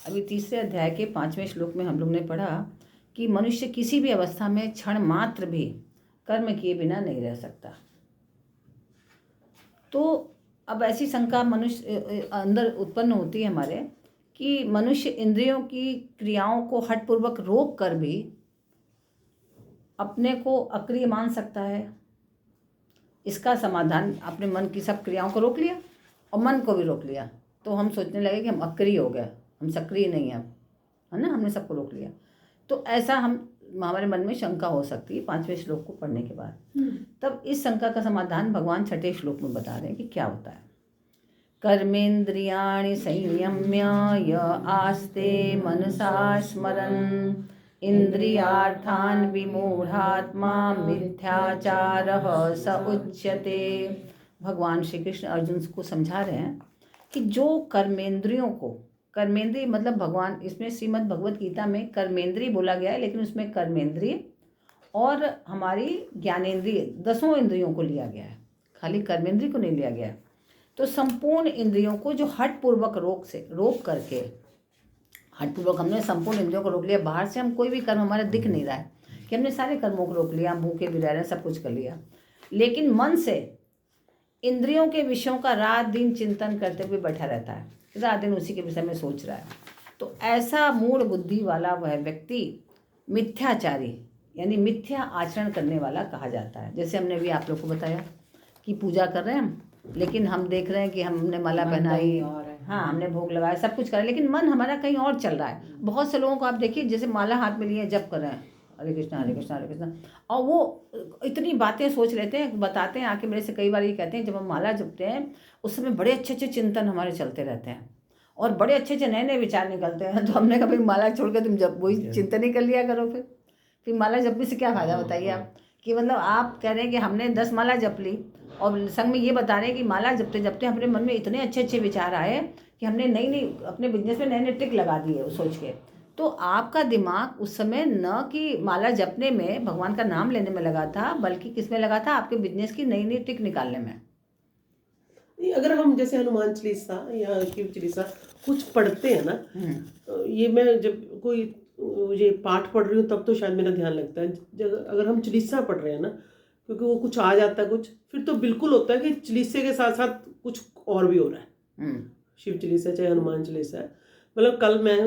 अभी तीसरे अध्याय के 5वें श्लोक में हम लोग ने पढ़ा कि मनुष्य किसी भी अवस्था में क्षण मात्र भी कर्म किए बिना नहीं रह सकता। तो अब ऐसी शंका मनुष्य अंदर उत्पन्न होती है हमारे कि मनुष्य इंद्रियों की क्रियाओं को हठपूर्वक रोक कर भी अपने को अक्रिय मान सकता है। इसका समाधान अपने मन की सब क्रियाओं को रोक लिया और मन को भी रोक लिया, तो हम सोचने लगे कि हम अक्रिय हो गए, हम सक्रिय नहीं हैं, है ना, हमने सबको रोक लिया। तो ऐसा हमारे मन में शंका हो सकती है 5वें श्लोक को पढ़ने के बाद। तब इस शंका का समाधान भगवान 6ठे श्लोक में बता रहे हैं कि क्या होता है। कर्मेन्द्रियाणि संयम्य य आस्ते मनसा स्मरन् इंद्रियार्थान विमूढ़ात्मा मिथ्याचारः स उच्यते। भगवान श्री कृष्ण अर्जुन को समझा रहे हैं कि जो कर्मेंद्रियों को, कर्मेंद्रिय मतलब भगवान, इसमें श्रीमद् भगवत गीता में कर्मेंद्रिय बोला गया है, लेकिन उसमें कर्मेंद्रिय और हमारी ज्ञानेंद्रिय 10 इंद्रियों को लिया गया है, खाली कर्मेंद्रिय को नहीं लिया गया। तो संपूर्ण इंद्रियों को जो हठपूर्वक रोक करके, हठपूर्वक हमने संपूर्ण इंद्रियों को रोक लिया। बाहर से हम कोई भी कर्म हमारा दिख नहीं रहा है कि हमने सारे कर्मों को रोक लिया, भूखे भी रह रहे हैं, सब कुछ कर लिया, लेकिन मन से इंद्रियों के विषयों का रात दिन चिंतन करते हुए बैठा रहता है, रात दिन उसी के विषय में सोच रहा है। तो ऐसा मूढ़ बुद्धि वाला वह व्यक्ति मिथ्याचारी यानी मिथ्या आचरण करने वाला कहा जाता है। जैसे हमने भी आप लोग को बताया कि पूजा कर रहे हैं हम, लेकिन हम देख रहे हैं कि हमने माला पहनाई, हाँ हमने भोग लगाया, सब कुछ करा, लेकिन मन हमारा कहीं और चल रहा है। बहुत से लोगों को आप देखिए, जैसे माला हाथ में लिए जप कर रहे हैं, हरे कृष्णा हरे कृष्णा हरे कृष्णा, और वो इतनी बातें सोच लेते हैं, बताते हैं आके मेरे से कई बार ये कहते हैं, जब हम माला जपते हैं उस समय बड़े अच्छे अच्छे चिंतन हमारे चलते रहते हैं और बड़े अच्छे अच्छे नए नए विचार निकलते हैं। तो हमने कहा भाई माला छोड़ कर तुम जब वही चिंतन ही कर लिया करो, फिर माला जपने से क्या फ़ायदा बताइए आप। कि मतलब आप कह रहे हैं कि हमने 10 माला जप ली और संग में ये बता रहे हैं कि माला जपते जपते हमारे मन में इतने अच्छे अच्छे विचार आए कि हमने नई नई अपने बिजनेस में नए नए ट्रिक लगा दिए सोच के। तो आपका दिमाग उस समय न कि माला जपने में, भगवान का नाम लेने में लगा था, बल्कि किस में लगा था, आपके बिजनेस की नई नई ट्रिक निकालने में। अगर हम जैसे हनुमान चालीसा या शिव चालीसा कुछ पढ़ते हैं ना, ये मैं जब कोई ये पाठ पढ़ रही हूँ तब तो शायद मेरा ध्यान लगता है। अगर हम चालीसा पढ़ रहे हैं ना, क्योंकि वो कुछ आ जाता है कुछ, फिर तो बिल्कुल होता है कि चालीसे के साथ साथ कुछ और भी हो रहा है। शिव चालीसा चाहे हनुमान चालीसा है। मतलब कल मैं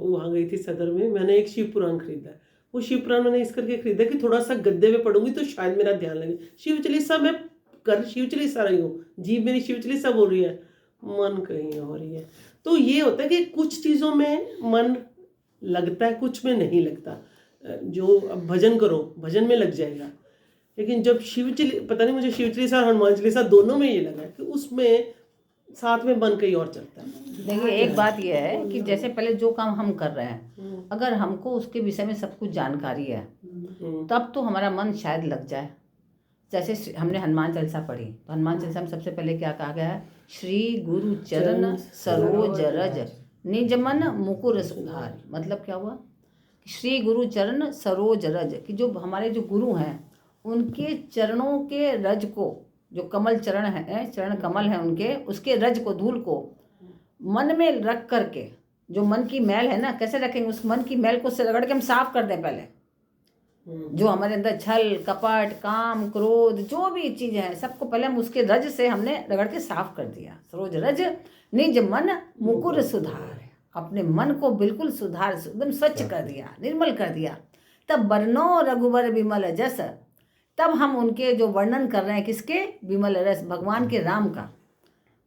वहाँ गई थी सदर में, मैंने एक शिव पुराण खरीदा। वो शिव पुराण मैंने इस करके खरीदा कि थोड़ा सा गद्दे में पढ़ूंगी तो शायद मेरा ध्यान लगे। शिव चालीसा मैं कर शिव चालीसा रही हूँ, जीभ मेरी शिव चालीसा बोल रही है, मन कहीं हो रही है। तो ये होता है कि कुछ चीज़ों में मन लगता है, कुछ में नहीं लगता। जो अब भजन करो, भजन में लग जाएगा, लेकिन जब पता नहीं मुझे शिव चालीसा और हनुमान चालीसा दोनों में ये लगा कि उसमें साथ में मन कहीं और चलता है। देखिए एक बात यह है कि जैसे पहले जो काम हम कर रहे हैं, अगर हमको उसके विषय में सब कुछ जानकारी है तब तो हमारा मन शायद लग जाए। जैसे हमने हनुमान चालीसा पढ़ी, तो हनुमान चालीसा में सबसे पहले क्या कहा गया है, श्री गुरु चरण सरोज रज निज मन मुकुर सुधार। मतलब क्या हुआ, श्री गुरु चरण सरोज रज, कि जो हमारे जो गुरु हैं उनके चरणों के रज को, जो कमल चरण है, चरण कमल है उनके, उसके रज को, धूल को मन में रख करके, जो मन की मैल है ना, कैसे रखेंगे, उस मन की मैल को से रगड़ के हम साफ कर दें पहले। जो हमारे अंदर छल कपट काम क्रोध जो भी चीज़ है सबको पहले हम उसके रज से हमने रगड़ के साफ कर दिया। सरोज रज निज मन मुकुर सुधार, अपने मन को बिल्कुल सुधार, एकदम स्वच्छ कर दिया, निर्मल कर दिया। तब वर्णो रघुवर विमल जस, तब हम उनके जो वर्णन कर रहे हैं, किसके, विमल रस, भगवान के राम का।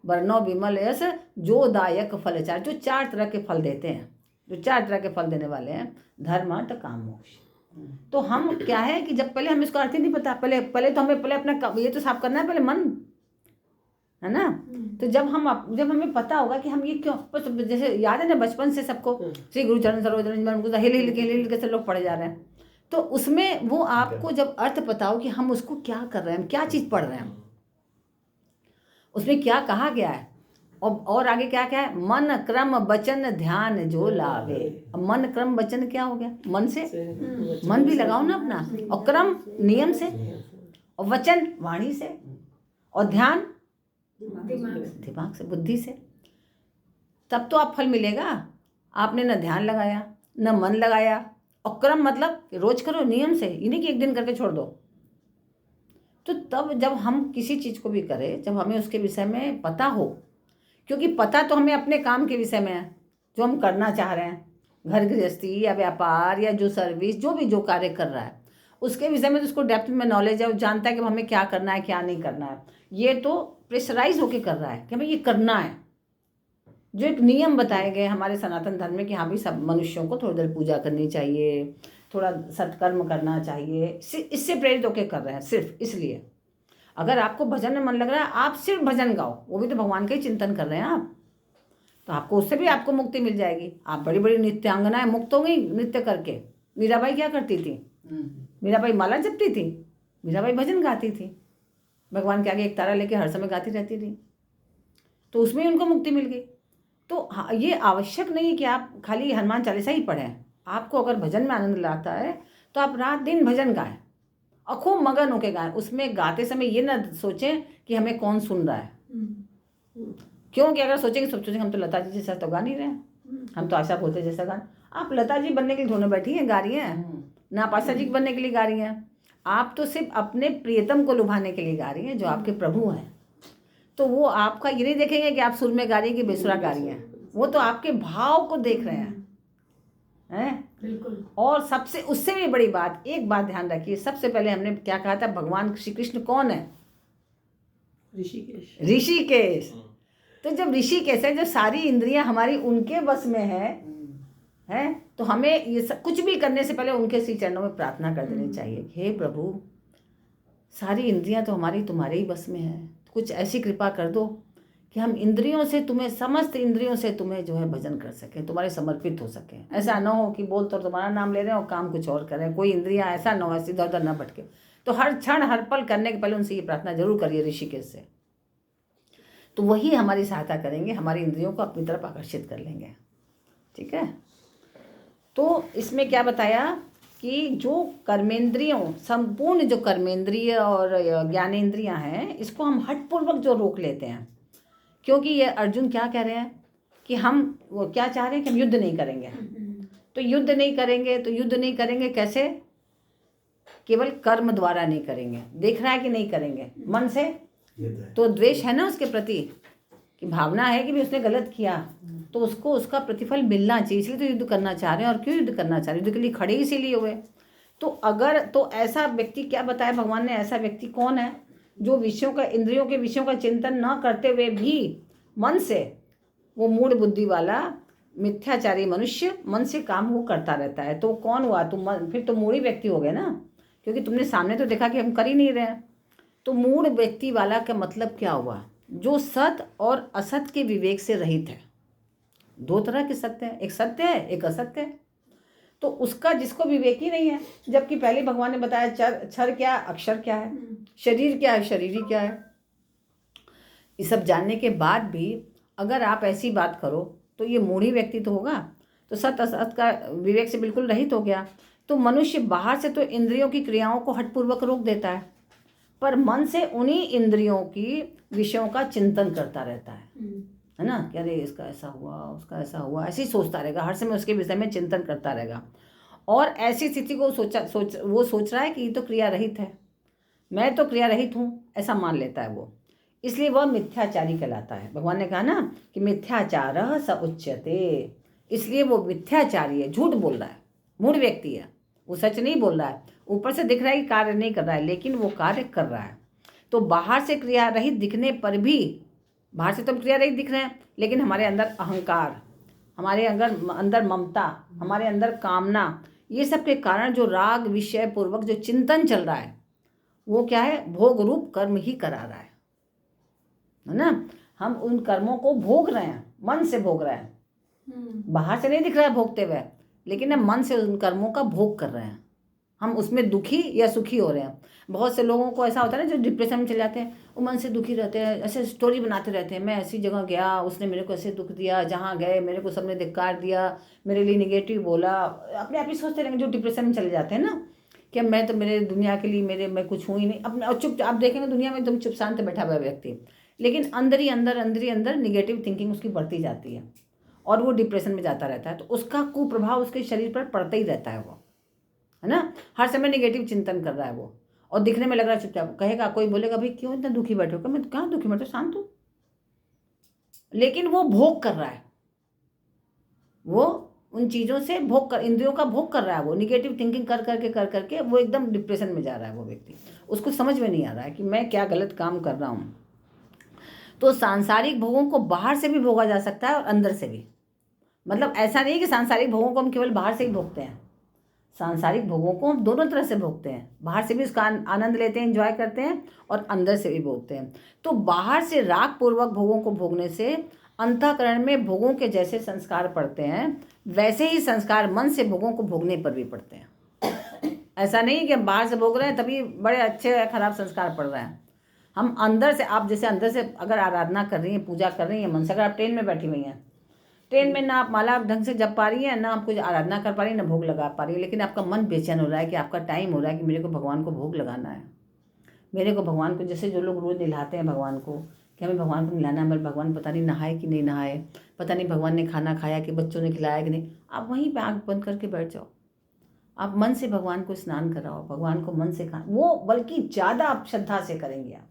वर्णो विमल यस जो दायक फलचार, जो 4 तरह के फल देते हैं, जो 4 तरह के फल देने वाले हैं, धर्म अर्थ काम मोक्ष। तो हम क्या है कि जब पहले हम इसको अर्थ ही नहीं पता, पहले तो हमें पहले अपना ये तो साफ करना है, पहले मन है ना। तो जब हमें पता होगा कि हम ये क्यों, बस जैसे याद है ना बचपन से सबको श्री गुरु चरण सरोज रज हिल हिल के सब लोग पढ़े जा रहे हैं, तो उसमें वो आपको जब अर्थ पता हो कि हम उसको क्या कर रहे हैं, क्या चीज़ पढ़ रहे हैं, उसमें क्या कहा गया है, और आगे क्या क्या है, मन क्रम वचन ध्यान जो लावे। अब मन क्रम वचन क्या हो गया, मन से मन भी लगाओ ना अपना, और क्रम नियम से, और वचन वाणी से, और ध्यान दिमाग से, बुद्धि से, तब तो आप फल मिलेगा। आपने न ध्यान लगाया न मन लगाया, और क्रम मतलब रोज करो नियम से, ये नहीं कि एक दिन करके छोड़ दो। तो तब जब हम किसी चीज़ को भी करें, जब हमें उसके विषय में पता हो, क्योंकि पता तो हमें अपने काम के विषय में है जो हम करना चाह रहे हैं, घर गृहस्थी या व्यापार या जो सर्विस, जो भी जो कार्य कर रहा है उसके विषय में तो उसको डेप्थ में नॉलेज है, वो जानता है कि हमें क्या करना है क्या नहीं करना है। ये तो प्रेशराइज होके कर रहा है कि हमें ये करना है, जो एक नियम बताए गए हमारे सनातन धर्म में कि हाँ भी सब मनुष्यों को थोड़ी देर पूजा करनी चाहिए, थोड़ा सत्कर्म करना चाहिए, इससे प्रेरित होकर कर रहे हैं सिर्फ इसलिए। अगर आपको भजन में मन लग रहा है, आप सिर्फ भजन गाओ, वो भी तो भगवान का ही चिंतन कर रहे हैं आप, तो आपको उससे भी आपको मुक्ति मिल जाएगी। आप बड़ी बड़ी नृत्यांगनाएं मुक्त हो गई नृत्य करके। मीराबाई क्या करती थी? मीराबाई माला जपती थी, मीराबाई भजन गाती थी, भगवान के आगे एक तारा लेके हर समय गाती रहती थी, तो उसमें ही उनको मुक्ति मिल गई। तो हाँ, ये आवश्यक नहीं है कि आप खाली हनुमान चालीसा ही पढ़ें। आपको अगर भजन में आनंद लाता है तो आप रात दिन भजन गाएं और खूब मगन होके गाएं। उसमें गाते समय ये ना सोचें कि हमें कौन सुन रहा है, क्योंकि अगर सोचेंगे सोचेंगे हम तो लता जी जैसा तो गा नहीं रहे हैं, हम तो आशा भोसले जैसा गा। आप लता जी बनने के लिए थोड़े बैठी हैं गा रही हैं, ना आप आशा जी बनने के लिए गा रही हैं। आप तो सिर्फ अपने प्रियतम को लुभाने के लिए गा रही हैं जो आपके प्रभु हैं। तो वो आपका ये नहीं देखेंगे कि आप सुर में गा रही हैं कि बेसुरा गा रही हैं, वो तो आपके भाव को देख रहे हैं बिल्कुल। और सबसे उससे भी बड़ी बात, एक बात ध्यान रखिए, सबसे पहले हमने क्या कहा था, भगवान श्री कृष्ण कौन है? ऋषिकेश। ऋषिकेश। तो जब ऋषिकेश है, जब सारी इंद्रियां हमारी उनके बस में है तो हमें ये सब कुछ भी करने से पहले उनके श्री चरणों में प्रार्थना कर देनी चाहिए, हे प्रभु सारी इंद्रियां तो हमारी तुम्हारे ही बस में है, कुछ ऐसी कृपा कर दो कि हम इंद्रियों से तुम्हें, समस्त इंद्रियों से तुम्हें जो है भजन कर सकें, तुम्हारे समर्पित हो सकें। ऐसा ना हो कि बोल तो तुम्हारा नाम ले रहे हैं और काम कुछ और करें, कोई इंद्रियां ऐसा ना हो, इधर उधर ना भटके। तो हर क्षण हर पल करने के पहले उनसे ये प्रार्थना जरूर करिए ऋषिकेश से, तो वही हमारी सहायता करेंगे, हमारी इंद्रियों को अपनी तरफ आकर्षित कर लेंगे। ठीक है, तो इसमें क्या बताया कि जो कर्मेंद्रियों, संपूर्ण जो कर्मेंद्रिय और ज्ञानेंद्रियां हैं, इसको हम हठपूर्वक जो रोक लेते हैं, क्योंकि ये अर्जुन क्या कह रहे हैं कि हम वो क्या चाह रहे हैं कि हम युद्ध नहीं करेंगे। तो युद्ध नहीं करेंगे, तो युद्ध नहीं करेंगे कैसे? केवल कर्म द्वारा नहीं करेंगे। देख रहा है कि नहीं करेंगे मन से, तो द्वेष है ना उसके प्रति, कि भावना है कि भी उसने गलत किया तो उसको उसका प्रतिफल मिलना चाहिए, इसलिए तो युद्ध करना चाह रहे हैं। और क्यों युद्ध करना चाह रहे हैं? युद्ध के लिए खड़े इसीलिए हुए। तो अगर तो ऐसा व्यक्ति, क्या बताया भगवान ने, ऐसा व्यक्ति कौन है जो विषयों का, इंद्रियों के विषयों का चिंतन न करते हुए भी मन से, वो मूढ़ बुद्धि वाला मिथ्याचारी मनुष्य मन से काम वो करता रहता है। तो कौन हुआ? तुम फिर तो मूढ़ी व्यक्ति हो गए ना, क्योंकि तुमने सामने तो देखा कि हम कर ही नहीं रहे हैं। तो मूढ़ व्यक्ति वाला का मतलब क्या हुआ? जो सत और असत के विवेक से रहित है। दो तरह के सत्य है, एक सत्य है एक असत्य है। तो उसका जिसको विवेक ही नहीं है, जबकि पहले भगवान ने बताया क्षर क्या, अक्षर क्या है, शरीर क्या है, शरीरी क्या है, ये सब जानने के बाद भी अगर आप ऐसी बात करो तो ये मूढ़ी व्यक्ति तो होगा। तो सत असत का विवेक से बिल्कुल रहित हो गया। तो मनुष्य बाहर से तो इंद्रियों की क्रियाओं को हठपूर्वक रोक देता है, पर मन से उन्हीं इंद्रियों की विषयों का चिंतन करता रहता है ना, कि अरे इसका ऐसा हुआ, उसका ऐसा हुआ, ऐसे ही सोचता रहेगा, हर समय उसके विषय में चिंतन करता रहेगा। और ऐसी स्थिति को वो सोच रहा है कि ये तो क्रिया रहित है, मैं तो क्रिया रहित हूँ, ऐसा मान लेता है वो, इसलिए वह मिथ्याचारी कहलाता है। भगवान ने कहा ना कि मिथ्याचारः स उच्यते, इसलिए वो मिथ्याचारी है, झूठ बोल रहा है, मूढ़ व्यक्ति है, वो सच नहीं बोल रहा है। ऊपर से दिख रहा है कि कार्य नहीं कर रहा है, लेकिन वो कार्य कर रहा है। तो बाहर से क्रिया रहित दिखने पर भी, बाहर से तो हम क्रिया रहित दिख रहे हैं, लेकिन हमारे अंदर अहंकार, हमारे अंदर ममता, हमारे अंदर कामना, ये सब के कारण जो राग विषय पूर्वक जो चिंतन चल रहा है, वो क्या है? भोग रूप कर्म ही करा रहा है ना। हम उन कर्मों को भोग रहे हैं, मन से भोग रहे हैं, बाहर से नहीं दिख रहा है भोगते हुए, लेकिन हम मन से उन कर्मों का भोग कर रहे हैं। हम उसमें दुखी या सुखी हो रहे हैं। बहुत से लोगों को ऐसा होता है ना, जो डिप्रेशन में चले जाते हैं, वो मन से दुखी रहते हैं, ऐसे स्टोरी बनाते रहते हैं, मैं ऐसी जगह गया, उसने मेरे को ऐसे दुख दिया, जहाँ गए मेरे को सबने धिक्कार दिया, मेरे लिए निगेटिव बोला, अपने आप ही सोचते रहेंगे। जो डिप्रेशन में चले जाते हैं ना, कि मैं तो मेरे दुनिया के लिए मैं कुछ हूँ ही नहीं, अपने और चुप, आप देखेंगे दुनिया में एकदम चुप शांत बैठा हुआ व्यक्ति, लेकिन अंदर ही अंदर निगेटिव थिंकिंग उसकी बढ़ती जाती है। और वो डिप्रेशन में जाता रहता है, तो उसका कुप्रभाव उसके शरीर पर पड़ता ही रहता है वो, है ना। हर समय नेगेटिव चिंतन कर रहा है वो, और दिखने में लग रहा है चुपचाप। कहेगा, कोई बोलेगा भाई क्यों इतना दुखी बैठे हो, मैं कहाँ दुखी बैठे, शांत हूँ, लेकिन वो भोग कर रहा है, वो उन चीज़ों से भोग कर, इंद्रियों का भोग कर रहा है, वो निगेटिव थिंकिंग कर करके वो एकदम डिप्रेशन में जा रहा है वो व्यक्ति। उसको समझ में नहीं आ रहा है कि मैं क्या गलत काम कर रहा हूँ। तो सांसारिक भोगों को बाहर से भी भोगा जा सकता है और अंदर से भी। मतलब ऐसा नहीं कि सांसारिक भोगों को हम केवल बाहर से ही भोगते हैं, सांसारिक भोगों को हम दोनों तरह से भोगते हैं, बाहर से भी उसका आनंद लेते हैं, एंजॉय करते हैं, और अंदर से भी भोगते हैं। तो बाहर से राग पूर्वक भोगों को भोगने से अंतःकरण में भोगों के जैसे संस्कार पड़ते हैं, वैसे ही संस्कार मन से भोगों को भोगने पर भी पड़ते हैं। ऐसा नहीं कि हम बाहर से भोग रहे हैं तभी बड़े अच्छे खराब संस्कार पड़ रहे हैं। हम अंदर से, आप जैसे अंदर से अगर आराधना कर रही हैं, पूजा कर रही हैं मन से, अगर आप ट्रेन में बैठी हुई हैं, ट्रेन में ना आप माला ढंग से जप पा रही हैं, ना आप कुछ आराधना कर पा रही हैं, ना भोग लगा पा रही है, लेकिन आपका मन बेचैन हो रहा है कि आपका टाइम हो रहा है कि मेरे को भगवान को भोग लगाना है, मेरे को भगवान को, जैसे जो लोग रोज़ नहलाते हैं भगवान को कि हमें भगवान को नहलाना है, मगर भगवान पता नहीं नहाए कि नहीं नहाए, पता नहीं भगवान ने खाना खाया कि बच्चों ने खिलाया कि नहीं। आप वहीं पर आँख बंद करके बैठ जाओ, आप मन से भगवान को स्नान कराओ, भगवान को मन से वो बल्कि ज़्यादा आप श्रद्धा से करेंगे आप,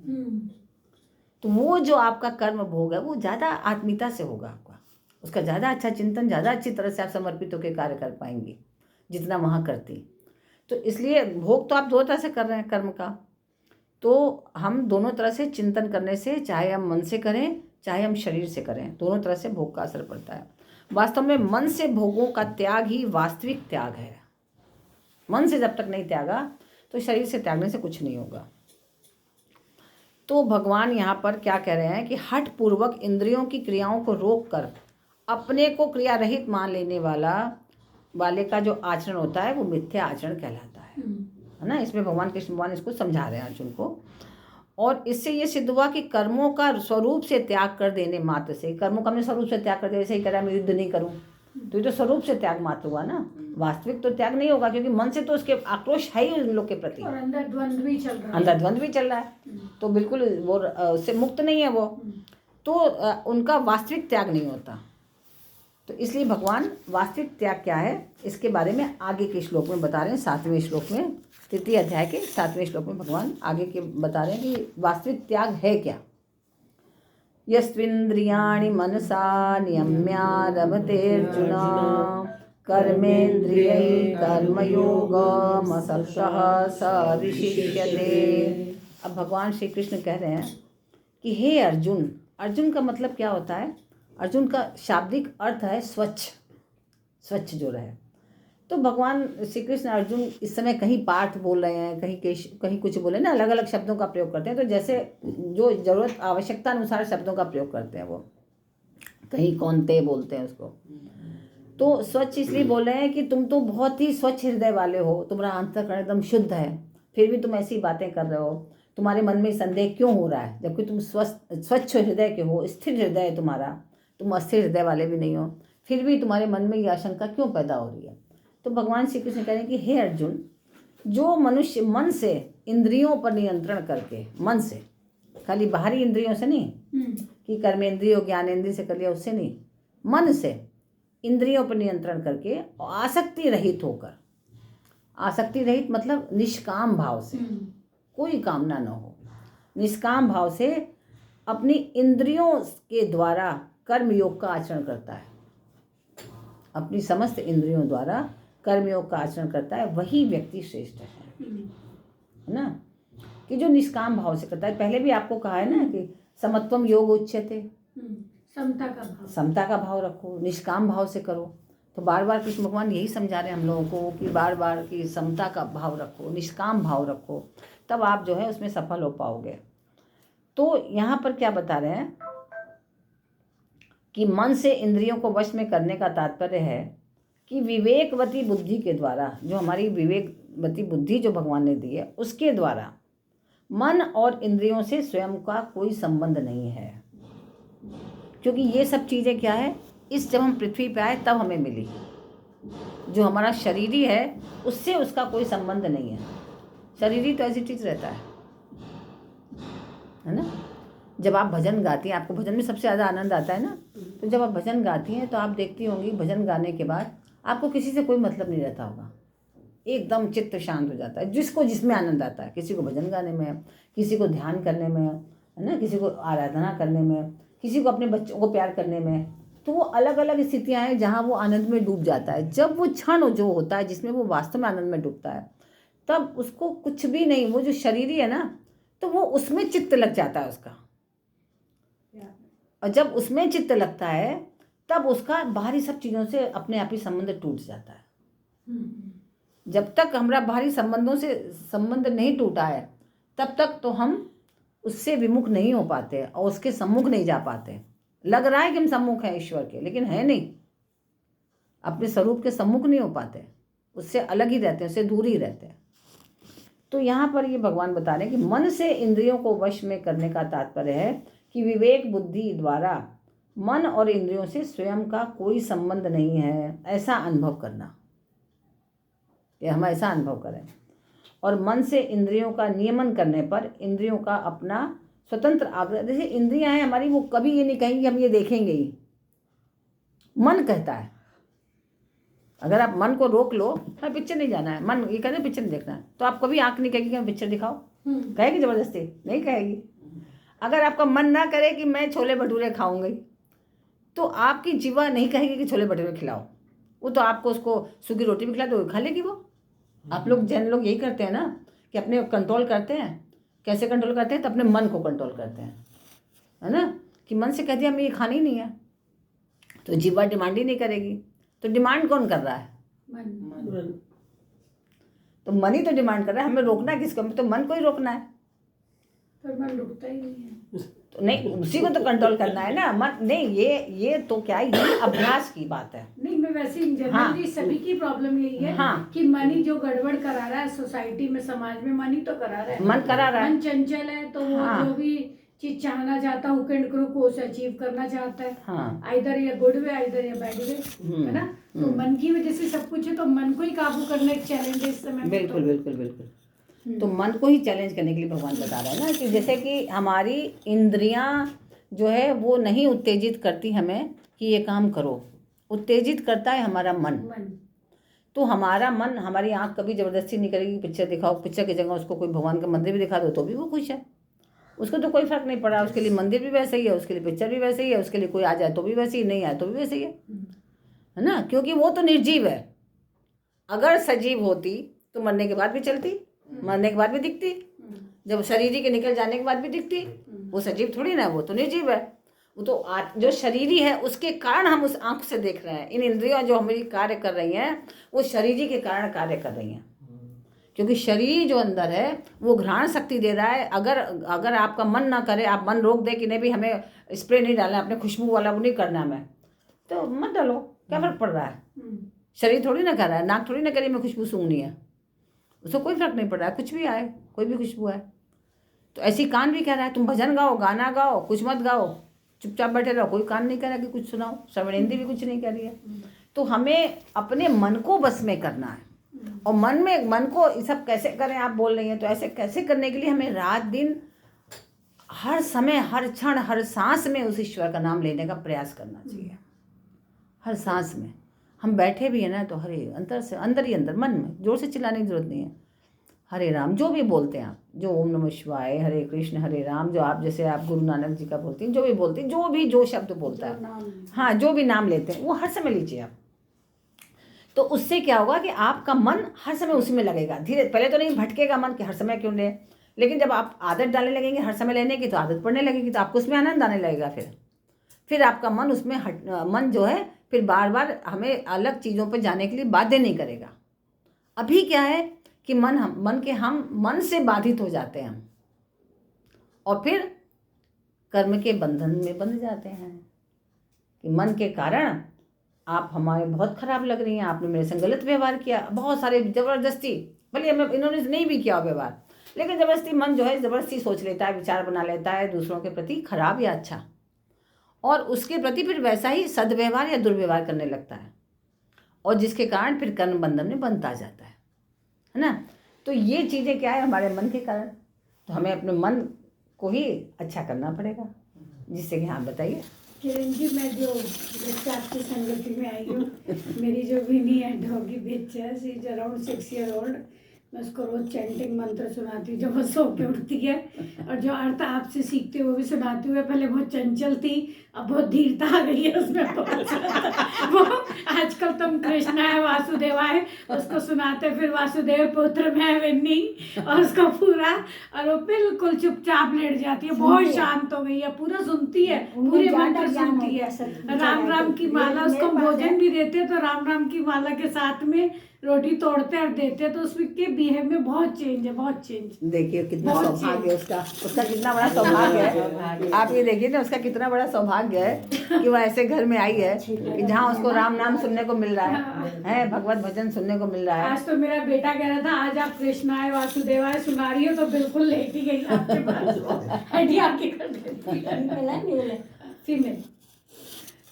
तो वो जो आपका कर्म भोग है वो ज़्यादा आत्मीयता से होगा आपका, उसका ज़्यादा अच्छा चिंतन, ज़्यादा अच्छी तरह से आप समर्पित होकर कार्य कर पाएंगे जितना वहाँ करती। तो इसलिए भोग तो आप दो तरह से कर रहे हैं कर्म का, तो हम दोनों तरह से चिंतन करने से, चाहे हम मन से करें चाहे हम शरीर से करें, दोनों तरह से भोग का असर पड़ता है। वास्तव में मन से भोगों का त्याग ही वास्तविक त्याग है। मन से जब तक नहीं त्यागा तो शरीर से त्यागने से कुछ नहीं होगा। तो भगवान यहाँ पर क्या कह रहे हैं कि हठ पूर्वक इंद्रियों की क्रियाओं को रोक कर अपने को क्रिया रहित मान लेने वाले का जो आचरण होता है वो मिथ्या आचरण कहलाता है ना। इसमें भगवान कृष्ण भगवान इसको समझा रहे हैं अर्जुन को, और इससे ये सिद्ध हुआ कि कर्मों का स्वरूप से त्याग कर देने मात्र से, कर्मों का हमने स्वरूप से त्याग कर दिया, जैसे ही कह रहा है मैं युद्ध नहीं करूँ, तो ये तो स्वरूप से त्याग मात्र हुआ ना, वास्तविक तो त्याग नहीं होगा, क्योंकि मन से तो उसके आक्रोश है ही उन लोग के प्रति, और अंदर द्वंद्व भी चल रहा है, अंदर द्वंद्व भी चल रहा है, तो बिल्कुल वो उससे मुक्त नहीं है वो, तो उनका वास्तविक त्याग नहीं होता। तो इसलिए भगवान वास्तविक त्याग क्या है इसके बारे में आगे के श्लोक में बता रहे हैं, 7वें श्लोक में, 3 अध्याय के 7वें श्लोक में भगवान आगे के बता रहे हैं कि वास्तविक त्याग है क्या। यस्त्विन्द्रियाणि मनसा नियम्यारभतेऽर्जुन कर्मेन्द्रियैः कर्मयोगमसक्तः स विशिष्यते। अब भगवान श्री कृष्ण कह रहे हैं कि हे अर्जुन, अर्जुन का मतलब क्या होता है, अर्जुन का शाब्दिक अर्थ है स्वच्छ, स्वच्छ जो रहे। तो भगवान श्री कृष्ण अर्जुन इस समय कहीं पार्थ बोल रहे हैं, कहीं कुछ बोले ना, अलग अलग शब्दों का प्रयोग करते हैं, तो जैसे जो ज़रूरत आवश्यकता अनुसार शब्दों का प्रयोग करते हैं, वो कहीं कौनते बोलते हैं उसको। तो स्वच्छ इसलिए बोल रहे हैं कि तुम तो बहुत ही स्वच्छ हृदय वाले हो, तुम्हारा अंतःकरण एकदम शुद्ध है, फिर भी तुम ऐसी बातें कर रहे हो, तुम्हारे मन में संदेह क्यों हो रहा है, जबकि तुम स्वच्छ हृदय के हो, स्थिर हृदय है तुम्हारा, तुम अस्थिर हृदय वाले भी नहीं हो, फिर भी तुम्हारे मन में ये आशंका क्यों पैदा हो रही है। तो भगवान श्री कृष्ण कह रहे हैं कि हे अर्जुन, जो मनुष्य मन से इंद्रियों पर नियंत्रण करके, मन से, खाली बाहरी इंद्रियों से नहीं कि कर्मेंद्रियों ज्ञानेंद्रिय से कर लिया, उससे नहीं, मन से इंद्रियों पर नियंत्रण करके आसक्ति रहित होकर, आसक्ति रहित मतलब निष्काम भाव से, कोई कामना न हो, निष्काम भाव से अपनी इंद्रियों के द्वारा कर्मयोग का आचरण करता है, अपनी समस्त इंद्रियों द्वारा कर्मयोग का आचरण करता है, वही व्यक्ति श्रेष्ठ है ना, कि जो निष्काम भाव से करता है। पहले भी आपको कहा है ना कि समत्वम योग उच्यते, समता का भाव रखो, निष्काम भाव से करो। तो बार बार कृष्ण भगवान यही समझा रहे हैं हम लोगों को कि बार बार कि समता का भाव रखो, निष्काम भाव रखो, तब आप जो है उसमें सफल हो पाओगे। तो यहाँ पर क्या बता रहे हैं कि मन से इंद्रियों को वश में करने का तात्पर्य है कि विवेकवती बुद्धि के द्वारा, जो हमारी विवेकवती बुद्धि जो भगवान ने दी है, उसके द्वारा मन और इंद्रियों से स्वयं का कोई संबंध नहीं है, क्योंकि ये सब चीज़ें क्या है, इस जब हम पृथ्वी पे आए तब हमें मिली, जो हमारा शरीरी है उससे उसका कोई संबंध नहीं है, शरीरी तो ऐसी चीज़ रहता है ना। जब आप भजन गाती हैं, आपको भजन में सबसे ज़्यादा आनंद आता है ना, तो जब आप भजन गाती हैं तो आप देखती होंगी भजन गाने के बाद आपको किसी से कोई मतलब नहीं रहता होगा, एकदम चित्त शांत हो जाता है, जिसको जिसमें आनंद आता है। किसी को भजन गाने में, किसी को ध्यान करने में, है ना, किसी को आराधना करने में, किसी को अपने बच्चों को प्यार करने में। तो वो अलग अलग स्थितियाँ हैं जहाँ वो आनंद में डूब जाता है। जब वो क्षण जो होता है जिसमें वो वास्तव में आनंद में डूबता है, तब उसको कुछ भी नहीं, वो जो शरीर ही है ना, तो वो उसमें चित्त लग जाता है उसका। और जब उसमें चित्त लगता है तब उसका बाहरी सब चीज़ों से अपने आप ही संबंध टूट जाता है। जब तक हमारा बाहरी संबंधों से संबंध नहीं टूटा है तब तक तो हम उससे विमुख नहीं हो पाते और उसके सम्मुख नहीं जा पाते। लग रहा है कि हम सम्मुख हैं ईश्वर के, लेकिन है नहीं, अपने स्वरूप के सम्मुख नहीं हो पाते, उससे अलग ही रहते हैं, उससे दूर ही रहते हैं। तो यहाँ पर ये भगवान बता रहे हैं कि मन से इंद्रियों को वश में करने का तात्पर्य है कि विवेक बुद्धि द्वारा मन और इंद्रियों से स्वयं का कोई संबंध नहीं है, ऐसा अनुभव करना, कि हम ऐसा अनुभव करें। और मन से इंद्रियों का नियमन करने पर इंद्रियों का अपना स्वतंत्र आग्रह, जैसे इंद्रियां हैं हमारी, वो कभी ये नहीं कहेंगी हम ये देखेंगे ही, मन कहता है। अगर आप मन को रोक लो, हाँ पिक्चर नहीं जाना है, मन ये कहते पिक्चर नहीं देखना है, तो आप कभी आंख नहीं कहेगी कि मैं पिक्चर दिखाओ, कहेगी जबरदस्ती? नहीं कहेगी। अगर आपका मन ना करे कि मैं छोले भटूरे खाऊंगी, तो आपकी जीवा नहीं कहेगी कि छोले भटूरे खिलाओ, वो तो आपको उसको सूखी रोटी भी खिला दो, खा लेगी वो। आप लोग जैन लोग यही करते हैं ना, कि अपने कंट्रोल करते हैं। कैसे कंट्रोल करते हैं? तो अपने मन को कंट्रोल करते हैं, है ना, कि मन से कह दिया हमें ये खाना ही नहीं है, तो जीवा डिमांड ही नहीं करेगी। तो डिमांड कौन कर रहा है? मन। तो मन ही तो डिमांड कर रहा है, हमें रोकना किसको? तो मन को ही रोकना है, पर मन रुकता ही नहीं है। तो नहीं, उसी को तो कंट्रोल करना है ना। मन नहीं, ये तो क्या, ये अभ्यास की बात है। नहीं, मैं वैसे इन जनरली सभी की प्रॉब्लम यही है कि मन ही जो गड़बड़ करा रहा है सोसाइटी में, समाज में, मन ही तो करा रहा है। मन करा रहा है, मन चंचल है, तो वो जो भी चीज चाहना चाहता है, हुक एंड क्रुक को उसे अचीव करना चाहता है, आइदर या गुड वे आइदर या बैड वे, है ना। तो मन की वजह से सब कुछ है, तो मन को ही काबू करना एक चैलेंज है इस समय। बिल्कुल बिल्कुल बिल्कुल। तो मन को ही चैलेंज करने के लिए भगवान बता रहा है ना, कि जैसे कि हमारी इंद्रियां जो है वो नहीं उत्तेजित करती हमें कि ये काम करो, उत्तेजित करता है हमारा मन। तो हमारा मन, हमारी आंख कभी ज़बरदस्ती नहीं करेगी पिक्चर दिखाओ, पिक्चर की जगह उसको कोई भगवान का मंदिर भी दिखा दो तो भी वो खुश है, उसको तो कोई फर्क नहीं पड़ा। उसके लिए मंदिर भी वैसे ही है, उसके लिए पिक्चर भी वैसे ही है, उसके लिए कोई आ जाए तो भी वैसे ही, नहीं आए तो भी वैसे ही है ना, क्योंकि वो तो निर्जीव है। अगर सजीव होती तो मरने के बाद भी चलती, मरने के बाद भी दिखती, जब शरीर के निकल जाने के बाद भी दिखती। वो सजीव थोड़ी ना, वो तो निर्जीव है। वो तो जो शरीरी है उसके कारण हम उस आंख से देख रहे हैं। इन इंद्रियों जो हमारी कार्य कर रही हैं वो शरीरी के कारण कार्य कर रही हैं, क्योंकि शरीर जो अंदर है वो घ्राण शक्ति दे रहा है। अगर आपका मन ना करे, आप मन रोक दे कि नहीं भी हमें स्प्रे नहीं डालना, अपने खुशबू वाला वो नहीं करना हमें, तो मत डालो, क्या फर्क पड़ रहा है? शरीर थोड़ी ना कर रहा है, नाक थोड़ी ना करी मैं खुशबू सूंघनी है, उसको कोई फर्क नहीं पड़ रहा है, कुछ भी आए, कोई भी खुशबू आए। तो ऐसी कान भी कह रहा है तुम भजन गाओ, गाना गाओ, कुछ मत गाओ, चुपचाप बैठे रहो, कोई कान नहीं कह रहा कि कुछ सुनाओ, श्रवणेंद्रिय भी कुछ नहीं कह रही है। तो हमें अपने मन को बस में करना है। और मन को ये सब कैसे करें आप बोल रही हैं, तो ऐसे कैसे करने के लिए हमें रात दिन हर समय, हर क्षण, हर सांस में उस ईश्वर का नाम लेने का प्रयास करना चाहिए। हर सांस में हम बैठे भी हैं ना, तो हरे अंतर से, अंदर ही अंदर, मन में, जोर से चिल्लाने की जरूरत नहीं है। हरे राम जो भी बोलते हैं आप, जो ओम नमः शिवाय, हरे कृष्ण, हरे राम, जो आप जैसे आप गुरु नानक जी का बोलती हैं, जो भी बोलती हैं, जो शब्द बोलता है, हाँ, जो भी नाम लेते हैं वो हर समय लीजिए आप। तो उससे क्या होगा कि आपका मन हर समय उसी में लगेगा। धीरे, पहले तो नहीं भटकेगा मन कि हर समय क्यों ले, लेकिन जब आप आदत डालने लगेंगे हर समय लेने की, तो आदत पड़ने लगेगी, तो आपको उसमें आनंद आने लगेगा। फिर आपका मन उसमें मन जो है फिर बार बार हमें अलग चीज़ों पर जाने के लिए बाध्य नहीं करेगा। अभी क्या है कि हम मन से बाधित हो जाते हैं, और फिर कर्म के बंधन में बंध जाते हैं कि मन के कारण आप हमारे बहुत खराब लग रही हैं, आपने मेरे संग गलत व्यवहार किया, बहुत सारे ज़बरदस्ती, भले इन्होंने नहीं भी किया व्यवहार, लेकिन ज़बरदस्ती मन जो है ज़बरदस्ती सोच लेता है, विचार बना लेता है दूसरों के प्रति खराब या अच्छा, और उसके प्रति फिर वैसा ही सदव्यवहार या दुर्व्यवहार करने लगता है, और जिसके कारण फिर कर्म बंधन में बनता जाता है ना। तो ये चीज़ें क्या है, हमारे मन के कारण। तो हमें अपने मन को ही अच्छा करना पड़ेगा, जिससे कि हाँ बताइए। किरण जी, मैं जो जैसे आपकी संगति में आई हूँ, मेरी जो विनी है डॉगी बिच है, सी इज अराउंड 6 year old। मैं उसको रोज चैंटिंग मंत्र सुनाती हूँ जब वो सो के उठती है, और जो अर्थ आपसे सीखती है वो भी सुनाती हूँ। पहले बहुत चंचल थी, अब बहुत धीरता आ गई है उसमें बहुत। वो आजकल तुम कृष्णा है वासुदेवाय उसको सुनाते, फिर वासुदेव पुत्र में विन्नी, और उसका पूरा, और वो बिल्कुल चुपचाप लेट जाती है, बहुत शांत हो गई है, पूरा सुनती है, पूरे मंत्र सुनती है। राम राम की माला उसको भोजन भी देते तो राम राम की माला के साथ में रोटी तोड़ते और देते, तो उसके बिहेव में बहुत चेंज है, बहुत चेंज। देखिए कितना सौभाग्य है उसका कितना बड़ा सौभाग्य है। आप ये देखिए ना, उसका कितना बड़ा सौभाग्य है कि वो ऐसे घर में आई है कि जहाँ उसको राम नाम सुनने को मिल रहा है, भगवत भजन सुनने को मिल रहा है। आज तो मेरा बेटा कह रहा था आज आप कृष्णाय वासुदेवाय सुना रही हो, तो बिल्कुल लेट ही गई आपके पास, हटिया के कर देती है। फीमेल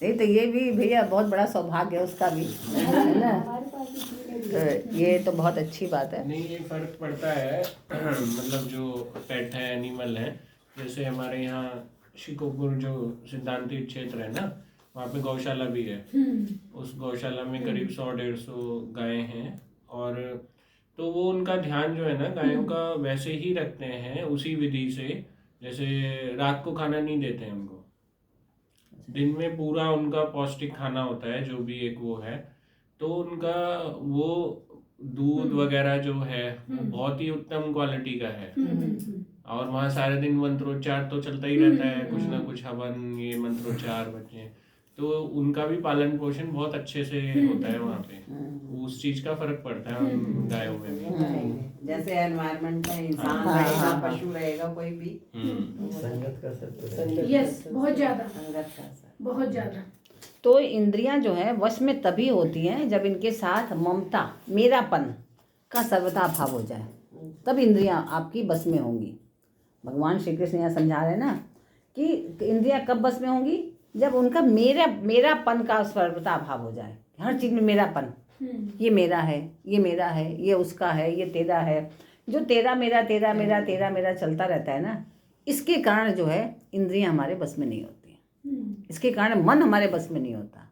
नहीं तो ये भी भैया बहुत बड़ा सौभाग्य है उसका भी, है ना। तो ये तो बहुत अच्छी बात है। नहीं, ये फर्क पड़ता है मतलब जो पेट है, एनिमल है, जैसे हमारे यहाँ शिकोपुर जो सिद्धांती क्षेत्र है ना, वहाँ पे गौशाला भी है। उस गौशाला में करीब 100-150 गायें हैं, और तो वो उनका ध्यान जो है ना गायों का वैसे ही रखते हैं, उसी विधि से। जैसे रात को खाना नहीं देते हैं उनको, दिन में पूरा उनका पौष्टिक खाना होता है, जो भी एक वो है। तो उनका वो दूध वगैरह जो है वो बहुत ही उत्तम क्वालिटी का है, और वहाँ सारे दिन मंत्रोच्चार तो चलता ही रहता है, कुछ ना कुछ हवन, ये मंत्रोच्चार बच्चे, तो उनका भी पालन पोषण बहुत अच्छे से होता है वहाँ पे। उस चीज का फर्क पड़ता है उन गायों में भी। जैसे एनवायरनमेंट में इंसान रहेगा, पशु रहेगा, कोई भी संगत का असर। यस, बहुत ज्यादा, संगत का असर। बहुत ज्यादा। तो इंद्रियां जो है वश में तभी होती हैं जब इनके साथ ममता, मेरापन का सर्वथा भाव हो जाए, तब इंद्रियां आपकी बस में होंगी। भगवान श्री कृष्ण यहाँ समझा रहे हैं ना कि इंद्रियां कब बस में होंगी, जब उनका मेरापन का सर्वथा भाव हो जाए, हर चीज़ में मेरापन, ये मेरा है, ये मेरा है, ये उसका है, ये तेरा है। जो तेरा मेरा तेरा मेरा तेरा मेरा चलता रहता है ना, इसके कारण जो है इंद्रियां हमारे बस में नहीं होती, इसके कारण मन हमारे बस में नहीं होता।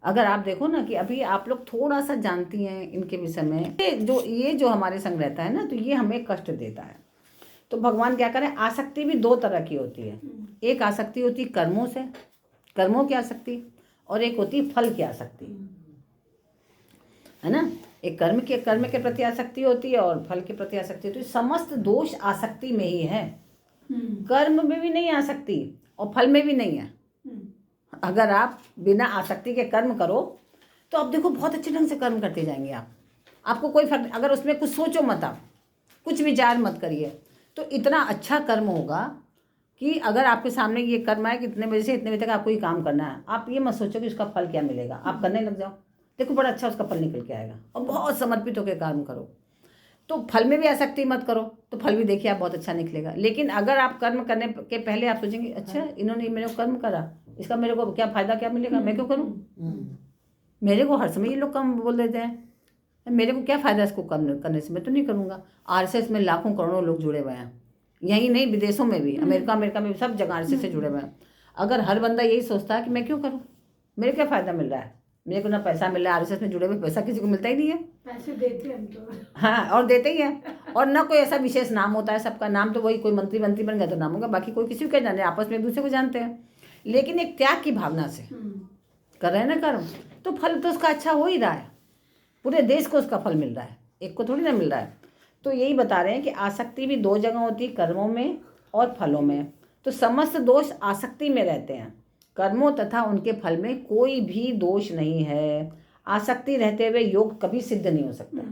अगर आप देखो ना कि अभी आप लोग थोड़ा सा जानती हैं इनके विषय में, ये जो हमारे संग रहता है ना, तो ये हमें कष्ट देता है। तो भगवान क्या करें, आसक्ति भी 2 तरह की होती है। एक आसक्ति होती है कर्मों से, कर्मों की आसक्ति, और एक होती है फल की आसक्ति, है ना। एक कर्म के प्रति आसक्ति होती है और फल के प्रति आसक्ति होती है। समस्त दोष आसक्ति में ही है, कर्म में भी नहीं आसक्ति और फल में भी नहीं है। अगर आप बिना आसक्ति के कर्म करो तो आप देखो बहुत अच्छे ढंग से कर्म करते जाएंगे आपको कोई फर्क, अगर उसमें कुछ सोचो मत, आप कुछ विचार मत करिए, तो इतना अच्छा कर्म होगा कि अगर आपके सामने ये कर्म है कि इतने बजे से इतने बजे तक आपको ये काम करना है, आप ये मत सोचो कि उसका फल क्या मिलेगा, आप करने लग जाओ, देखो बड़ा अच्छा उसका फल निकल के आएगा। और बहुत समर्पित होकर काम करो, तो फल में भी आसक्ति मत करो, तो फल भी देखिए आप बहुत अच्छा निकलेगा। लेकिन अगर आप कर्म करने के पहले आप सोचेंगे अच्छा इन्होंने मेरे को कर्म करा, इसका मेरे को क्या फ़ायदा, क्या मिलेगा, मैं क्यों करूँ। मेरे को हर समय ये लोग कम बोल देते हैं, मेरे को क्या फ़ायदा इसको करने से, मैं तो नहीं करूँगा। RSS में लाखों करोड़ों लोग जुड़े हुए हैं, यही नहीं विदेशों में भी, अमेरिका में भी सब जगह RSS से जुड़े हुए हैं। अगर हर बंदा यही सोचता है कि मैं क्यों करूँ, मेरे क्या फ़ायदा मिल रहा है, मेरे को ना पैसा मिल रहा है, RSS में जुड़े हुए पैसा किसी को मिलता ही नहीं है, पैसे देते हैं हम तो, हाँ, और देते ही हैं। और ना कोई ऐसा विशेष नाम होता है, सबका नाम तो वही, कोई मंत्री बन गया तो नाम होगा, बाकी कोई किसी को क्या जाने, आपस में एक दूसरे को जानते हैं। लेकिन एक त्याग की भावना से कर रहे हैं ना कर्म, तो फल तो उसका अच्छा हो ही रहा है, पूरे देश को उसका फल मिल रहा है, एक को थोड़ी ना मिल रहा है। तो यही बता रहे हैं कि आसक्ति भी 2 जगह होती है, कर्मों में और फलों में। तो समस्त दोष आसक्ति में रहते हैं, कर्मों तथा उनके फल में कोई भी दोष नहीं है। आसक्ति रहते हुए योग कभी सिद्ध नहीं हो सकता।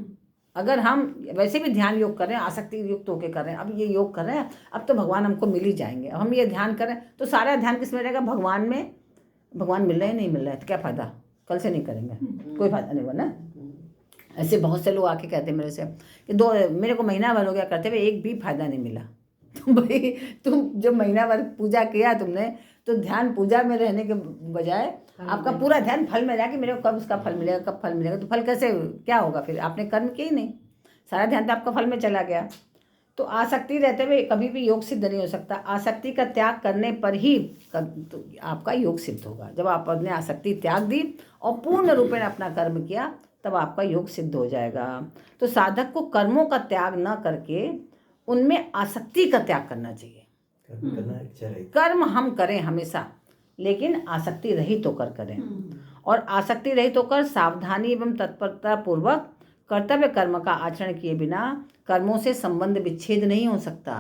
अगर हम वैसे भी ध्यान योग कर रहे हैं, आसक्ति युक्त होकर कर रहे हैं, अब ये योग कर रहे हैं, अब तो भगवान हमको मिल ही जाएंगे, अब हम ये ध्यान करें तो सारा ध्यान किस में रहेगा, भगवान में। भगवान मिल रहे हैं, नहीं मिल रहा है तो क्या फ़ायदा, कल से नहीं करेंगे, कोई फ़ायदा नहीं हुआ ना। ऐसे बहुत से लोग आके कहते हैं मेरे से कि मेरे को महीना भर हो गया करते हुए, एक भी फ़ायदा नहीं मिला। तो भाई तुम जो महीना भर पूजा किया तुमने, तो ध्यान पूजा में रहने के बजाय आपका पूरा ध्यान फल में रहा कि मेरे को कब उसका फल मिलेगा, कब फल मिलेगा। तो फल कैसे क्या होगा, फिर आपने कर्म किया ही नहीं, सारा ध्यान तो आपका फल में चला गया। तो आसक्ति रहते हुए कभी भी योग सिद्ध नहीं हो सकता। आसक्ति का त्याग करने पर ही तो आपका योग सिद्ध होगा। जब आप अपने आसक्ति त्याग दी और पूर्ण रूपेण अपना कर्म किया तब आपका योग सिद्ध हो जाएगा। तो साधक को कर्मों का त्याग न करके उनमें आसक्ति का त्याग करना चाहिए। कर्म हम करें हमेशा, लेकिन आसक्ति रहित होकर करें। और आसक्ति रहित होकर सावधानी एवं तत्परता पूर्वक कर्तव्य कर्म का आचरण किए बिना कर्मों से संबंध विच्छेद नहीं हो सकता।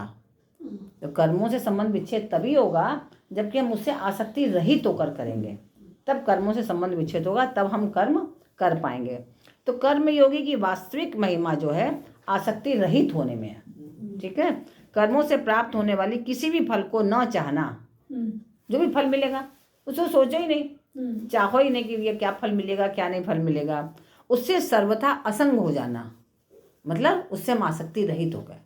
तो कर्मों से संबंध विच्छेद तभी होगा जबकि हम उससे आसक्ति रहित होकर करेंगे, तब कर्मों से संबंध विच्छेद होगा, तब हम कर्म कर पाएंगे। तो कर्म योगी की वास्तविक महिमा जो है आसक्ति रहित होने में है। ठीक है, कर्मों से प्राप्त होने वाली किसी भी फल को न चाहना। जो भी फल मिलेगा उसको सोचो ही नहीं, चाहो ही नहीं कि ये क्या फल मिलेगा क्या नहीं फल मिलेगा। उससे सर्वथा असंग हो जाना, मतलब उससे हम आसक्ति रहित हो गए।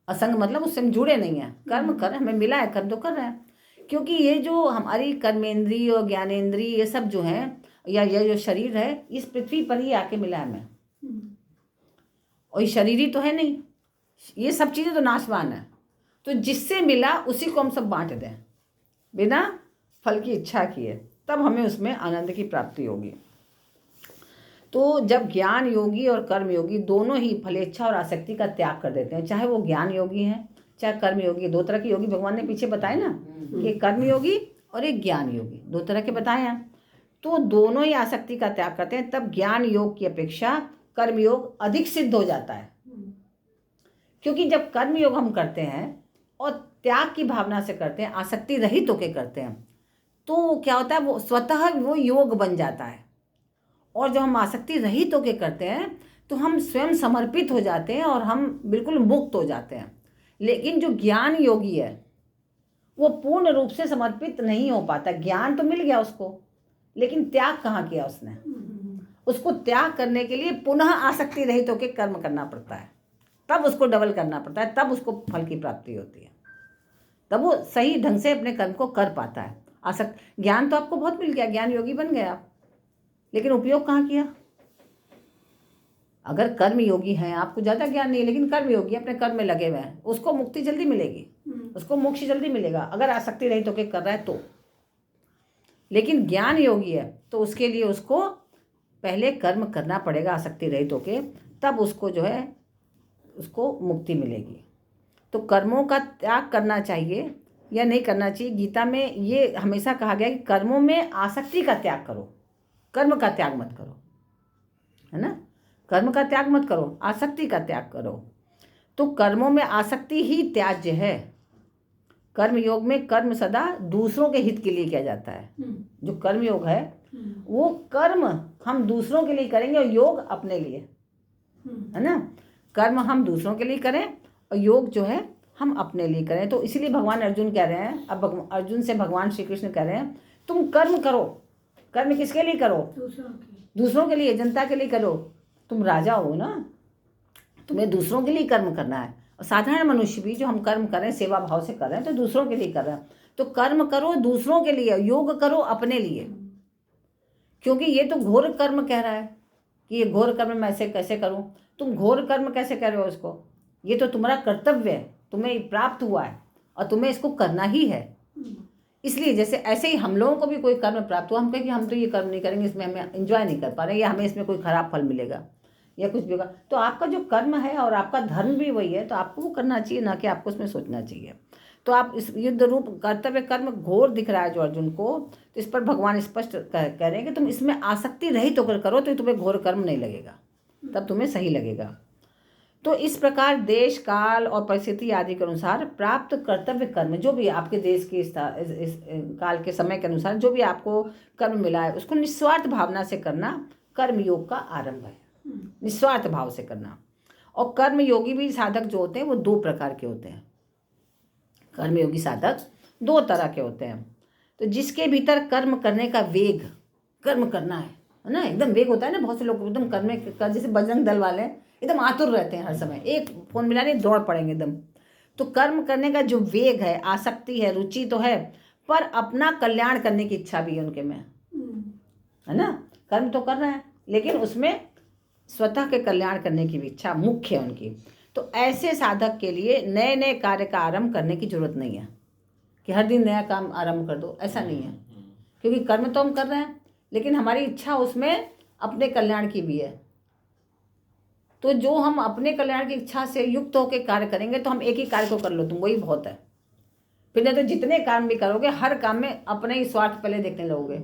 असंग मतलब उससे हम जुड़े नहीं हैं। कर्म कर, हमें मिला है कर्म तो कर रहे हैं। क्योंकि ये जो हमारी कर्मेंद्रीय और ज्ञानेंद्रीय ये सब जो हैं, या ये जो शरीर है इस पृथ्वी पर ही आके मिला है हमें, और ये शरीर ही तो है नहीं। ये सब चीज़ें तो नाशवान है। तो जिससे मिला उसी को हम सब बांट दें बिना फल की इच्छा किए, तब हमें उसमें आनंद की प्राप्ति होगी। तो जब ज्ञान योगी और कर्म योगी दोनों ही फलेच्छा और आसक्ति का त्याग कर देते हैं, चाहे वो ज्ञान योगी हैं चाहे कर्म योगी, दो तरह के योगी भगवान ने पीछे बताए ना, कि कर्म योगी और एक ज्ञान योगी, दो तरह के बताए हैं। तो दोनों ही आसक्ति का त्याग करते हैं, तब ज्ञान योग की अपेक्षा कर्म योग अधिक सिद्ध हो जाता है। क्योंकि जब कर्म योग हम करते हैं और त्याग की भावना से करते हैं, आसक्ति रहित होकर करते हैं, तो क्या होता है, वो स्वतः वो योग बन जाता है। और जब हम आसक्ति रहित होकर करते हैं तो हम स्वयं समर्पित हो जाते हैं और हम बिल्कुल मुक्त हो जाते हैं। लेकिन जो ज्ञान योगी है वो पूर्ण रूप से समर्पित नहीं हो पाता। ज्ञान तो मिल गया उसको, लेकिन त्याग कहाँ किया उसने। उसको त्याग करने के लिए पुनः आसक्ति रहित होकर कर्म करना पड़ता है, तब उसको डबल करना पड़ता है, तब उसको फल की प्राप्ति होती है, तब वो सही ढंग से अपने कर्म को कर पाता है। ज्ञान तो आपको बहुत मिल गया, ज्ञान योगी बन गया, लेकिन उपयोग कहाँ किया। अगर कर्म योगी हैं, आपको ज़्यादा ज्ञान नहीं है लेकिन कर्म योगी अपने कर्म में लगे हुए हैं, उसको मुक्ति जल्दी मिलेगी, उसको मोक्ष जल्दी मिलेगा अगर आसक्ति रहित होकर कर रहा है तो। लेकिन ज्ञान योगी है तो उसके लिए उसको पहले कर्म करना पड़ेगा आसक्ति रहित होकर, तब उसको जो है उसको मुक्ति मिलेगी। तो कर्मों का त्याग करना चाहिए या नहीं करना चाहिए, गीता में ये हमेशा कहा गया कि कर्मों में आसक्ति का त्याग करो, कर्म का त्याग मत करो, है ना। कर्म का त्याग मत करो, आसक्ति का त्याग करो। तो कर्मों में आसक्ति ही त्याज्य है। कर्म योग में कर्म सदा दूसरों के हित के लिए किया जाता है। जो कर्म योग है वो कर्म हम दूसरों के लिए करेंगे और योग अपने लिए, है ना। कर्म हम दूसरों के लिए करें और योग जो है हम अपने लिए करें। तो इसीलिए भगवान अर्जुन कह रहे हैं, अब अर्जुन से भगवान श्री कृष्ण कह रहे हैं तुम कर्म करो। कर्म किसके लिए करो? दूसरों के लिए, जनता के लिए करो। तुम राजा हो ना, तुम्हें दूसरों के लिए कर्म करना है। और साधारण मनुष्य भी जो हम कर्म कर रहे हैं सेवा भाव से कर रहे हैं तो दूसरों के लिए कर रहे हैं। तो कर्म करो दूसरों के लिए, योग करो अपने लिए। क्योंकि ये तो घोर कर्म कह रहा है कि ये घोर कर्म मैं ऐसे कैसे करूं। तुम घोर कर्म कैसे कर रहे हो इसको? ये तो तुम्हारा कर्तव्य है, तुम्हें प्राप्त हुआ है और तुम्हें इसको करना ही है। इसलिए जैसे ऐसे ही हम लोगों को भी कोई कर्म प्राप्त हुआ, हम कहें कि हम तो ये कर्म नहीं करेंगे, इसमें हमें एंजॉय नहीं कर पा रहे, या हमें इसमें कोई खराब फल मिलेगा या कुछ भी होगा। तो आपका जो कर्म है और आपका धर्म भी वही है, तो आपको वो करना चाहिए, ना कि आपको उसमें सोचना चाहिए। तो आप इस युद्ध रूप कर्तव्य कर्म घोर दिख रहा है जो अर्जुन को, तो इस पर भगवान स्पष्ट कह रहे हैं कि तुम इसमें आसक्ति रहित होकर करो तो तुम्हें घोर कर्म नहीं लगेगा, तब तुम्हें सही लगेगा। तो इस प्रकार देश काल और परिस्थिति आदि के अनुसार प्राप्त कर्तव्य कर्म, जो भी आपके देश के इस काल के समय के अनुसार जो भी आपको कर्म मिला है उसको निस्वार्थ भावना से करना कर्म योग का आरंभ है। निस्वार्थ भाव से करना। और कर्म योगी भी साधक जो होते हैं वो दो प्रकार के होते हैं। कर्म योगी साधक दो तरह के होते हैं। तो जिसके भीतर कर्म करने का वेग, कर्म करना है ना, एकदम वेग होता है ना, बहुत से लोग एकदम कर्म कर, जैसे बजरंग दल वाले एकदम आतुर रहते हैं, हर समय एक फोन मिला नहीं दौड़ पड़ेंगे एकदम। तो कर्म करने का जो वेग है, आसक्ति है, रुचि तो है, पर अपना कल्याण करने की इच्छा भी है उनके में, है ना। कर्म तो कर रहे हैं लेकिन उसमें स्वतः के कल्याण करने की भी इच्छा मुख्य है उनकी। तो ऐसे साधक के लिए नए नए कार्य का आरंभ करने की जरूरत नहीं है कि हर दिन नया काम आरंभ कर दो, ऐसा नहीं है। क्योंकि कर्म तो हम कर रहे हैं, लेकिन हमारी इच्छा उसमें अपने कल्याण की भी है। तो जो हम अपने कल्याण की इच्छा से युक्त होकर कार्य करेंगे तो हम एक ही कार्य को कर लो, तुम वही बहुत है। फिर नहीं तो जितने काम भी करोगे हर काम में अपने ही स्वार्थ पहले देखने लगोगे।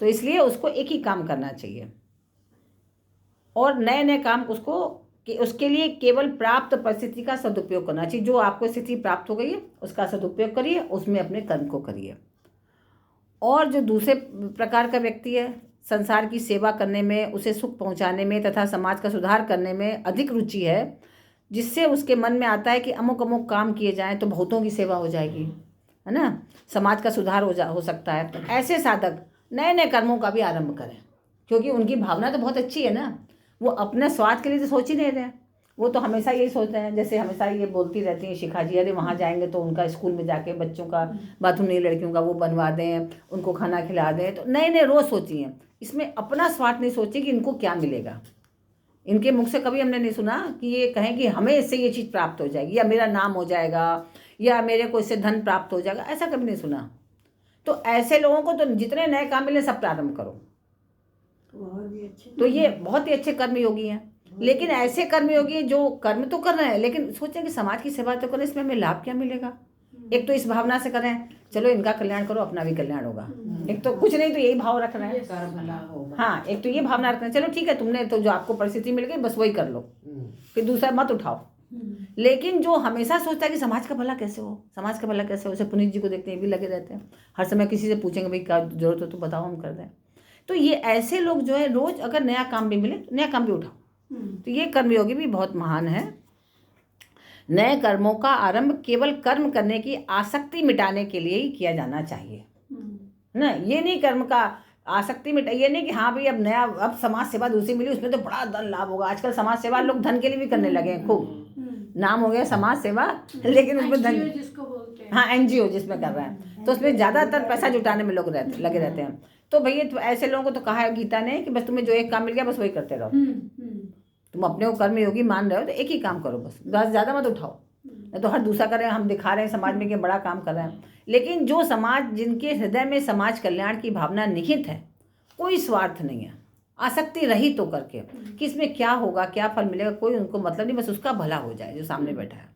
तो इसलिए उसको एक ही काम करना चाहिए और नए नए काम उसके लिए केवल प्राप्त परिस्थिति का सदुपयोग करना चाहिए। जो आपको स्थिति प्राप्त हो गई है उसका सदुपयोग करिए, उसमें अपने कर्म को करिए। और जो दूसरे प्रकार का व्यक्ति है, संसार की सेवा करने में, उसे सुख पहुंचाने में तथा समाज का सुधार करने में अधिक रुचि है, जिससे उसके मन में आता है कि अमुक अमुक काम किए जाएं तो बहुतों की सेवा हो जाएगी, है ना, समाज का सुधार हो सकता है। तो ऐसे साधक नए नए कर्मों का भी आरंभ करें, क्योंकि उनकी भावना तो बहुत अच्छी है ना। वो अपने स्वार्थ के लिए तो सोच ही नहीं रहे, वो तो हमेशा यही सोचते हैं। जैसे हमेशा ये बोलती रहती हैं शिखा जी, अरे वहाँ जाएंगे तो उनका स्कूल में जाके बच्चों का बाथरूम नहीं, लड़कियों का वो बनवा दें, उनको खाना खिला दें। तो नए नए रोज़ सोची हैं, इसमें अपना स्वार्थ नहीं सोचे कि इनको क्या मिलेगा। इनके मुख से कभी हमने नहीं सुना कि ये कहें कि हमें इससे ये चीज़ प्राप्त हो जाएगी, या मेरा नाम हो जाएगा, या मेरे को इससे धन प्राप्त हो जाएगा, ऐसा कभी नहीं सुना। तो ऐसे लोगों को तो जितने नए काम मिले सब प्रारंभ करो, तो ये बहुत ही अच्छे कर्मयोगी हैं। लेकिन ऐसे कर्मयोगी जो कर्म तो कर रहे हैं लेकिन सोचें कि समाज की सेवा तो करें, इसमें हमें लाभ क्या मिलेगा। एक तो इस भावना से करें चलो इनका कल्याण करो, अपना भी कल्याण होगा। एक तो कुछ नहीं तो यही भाव रख रहे हैं, हाँ, एक तो ये भावना रखना, चलो ठीक है तुमने तो जो आपको परिस्थिति मिल गई बस वही कर लो, फिर दूसरा मत उठाओ। लेकिन जो हमेशा सोचता है कि समाज का भला कैसे हो, समाज का भला कैसे हो, उसे पुनीत जी को देखते हैं भी लगे रहते हैं, हर समय किसी से पूछेंगे भाई क्या जरूरत हो तो बताओ हम कर दें। तो ये ऐसे लोग जो है रोज अगर नया काम भी मिले तो नया काम भी उठाओ, तो ये कर्मयोगी भी बहुत महान है। नए कर्मों का आरंभ केवल कर्म करने की आसक्ति मिटाने के लिए ही किया जाना चाहिए ना। ये नहीं कर्म का आसक्ति मिटा, ये नहीं कि हाँ भाई अब नया अब समाज सेवा दूसरी मिली उसमें तो बड़ा धन लाभ होगा। आजकल समाज सेवा लोग धन के लिए भी करने लगे हैं, खूब नाम हो गया समाज सेवा, लेकिन उसमें धन, जिसको बोलते हैं, हाँ एनजीओ जिसमें कर रहे हैं, तो उसमें ज़्यादातर पैसा जुटाने में लोग लगे रहते हैं। तो भैया तो ऐसे लोगों को तो कहा है गीता ने कि बस तुम्हें जो एक काम मिल गया बस वही करते रहो। तुम अपने को कर्मयोगी मान रहे हो तो एक ही काम करो, बस ज़्यादा मत उठाओ, नहीं तो हर दूसरा करें। हम दिखा रहे हैं समाज में कि बड़ा काम कर रहे हैं, लेकिन जो समाज जिनके हृदय में समाज कल्याण की भावना निहित है, कोई स्वार्थ नहीं है, आसक्ति रही तो करके कि इसमें क्या होगा क्या फल मिलेगा कोई उनको मतलब नहीं, बस उसका भला हो जाए जो सामने बैठा है,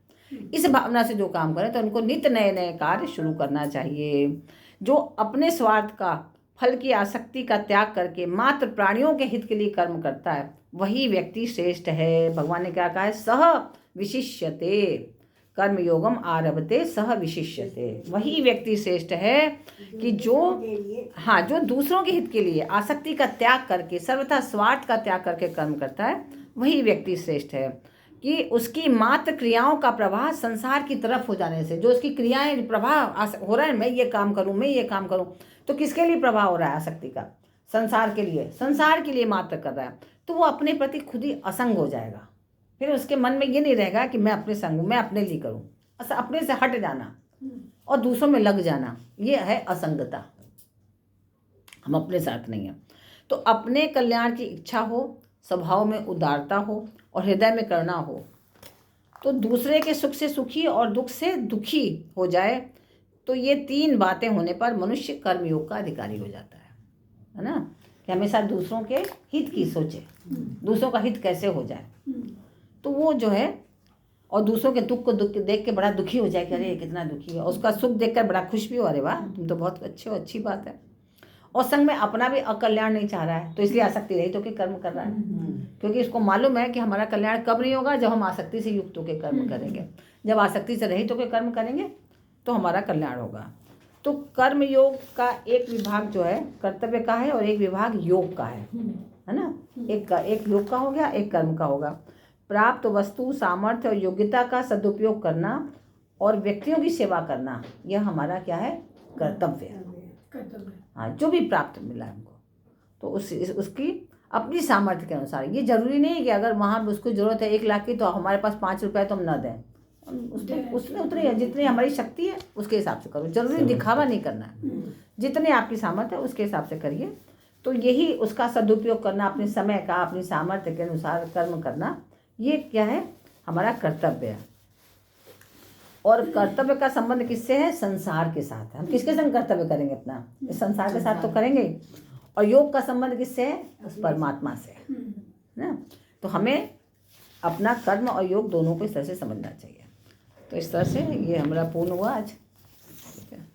इस भावना से जो काम करें तो उनको नित्य नए नए कार्य शुरू करना चाहिए। जो अपने स्वार्थ का फल की आसक्ति का त्याग करके मात्र प्राणियों के हित के लिए कर्म करता है वही व्यक्ति श्रेष्ठ है। भगवान ने क्या कहा है, सह विशिष्यते कर्मयोगम आरभते सह विशिष्यते। वही व्यक्ति श्रेष्ठ है कि जो दूसरों के हित के लिए आसक्ति का त्याग करके सर्वथा स्वार्थ का त्याग करके कर्म करता है, वही व्यक्ति श्रेष्ठ है। कि उसकी मात्र क्रियाओं का प्रवाह संसार की तरफ हो जाने से, जो उसकी क्रियाएं प्रवाह हो रहा है, मैं ये काम करूं मैं ये काम करूं, तो किसके लिए प्रवाह हो रहा है आसक्ति का, संसार के लिए मात्र कर रहा है, तो वो अपने प्रति खुद ही असंग हो जाएगा। फिर उसके मन में ये नहीं रहेगा कि मैं अपने संग हूँ, मैं अपने लिए करूँ, अपने से हट जाना और दूसरों में लग जाना, ये है असंगता, हम अपने साथ नहीं हैं। तो अपने कल्याण की इच्छा हो, स्वभाव में उदारता हो और हृदय में करुणा हो, तो दूसरे के सुख से सुखी और दुख से दुखी हो जाए, तो ये तीन बातें होने पर मनुष्य कर्मयोग का अधिकारी हो जाता है ना। कि हमेशा दूसरों के हित की सोचे, दूसरों का हित कैसे हो जाए, तो वो जो है, और दूसरों के दुख को देख के बड़ा दुखी हो जाए कि अरे कितना दुखी है, उसका सुख देखकर बड़ा खुश भी हो, अरे वाह तुम तो बहुत अच्छे हो, अच्छी बात है। और संग में अपना भी अकल्याण नहीं चाह रहा है, तो इसलिए आसक्ति रही तो कि कर्म कर रहा है, क्योंकि इसको मालूम है कि हमारा कल्याण कब नहीं होगा, जब हम आसक्ति से युक्त होकर कर्म करेंगे। जब आसक्ति से रहित होकर कर्म करेंगे तो हमारा कल्याण होगा। तो कर्म योग का एक विभाग जो है कर्तव्य का है और एक विभाग योग का है ना। एक योग का हो गया, एक कर्म का होगा। प्राप्त वस्तु, सामर्थ्य और योग्यता का सदुपयोग करना और व्यक्तियों की सेवा करना, यह हमारा क्या है, कर्तव्य है। हाँ, जो भी प्राप्त मिला हमको, तो उसकी अपनी सामर्थ्य के अनुसार। ये जरूरी नहीं है कि अगर वहाँ उसको ज़रूरत है 1 लाख की तो हमारे पास 5 रुपये तो हम ना दें, उसमें उतनी जितनी हमारी शक्ति है उसके हिसाब से करो, जरूरी दिखावा नहीं करना है, जितने आपकी सामर्थ्य है उसके हिसाब से करिए। तो यही उसका सदुपयोग करना, अपने समय का अपनी सामर्थ्य के अनुसार कर्म करना, ये क्या है, हमारा कर्तव्य है। और कर्तव्य का संबंध किससे है? संसार के साथ। हम किसके संग कर्तव्य करेंगे अपना? इस संसार के साथ तो करेंगे ही। और योग का संबंध किससे है? उस परमात्मा से, है ना। तो हमें अपना कर्म और योग दोनों को इस तरह से समझना चाहिए। तो इस तरह से ये हमारा पूर्ण हुआ आज। ठीक है।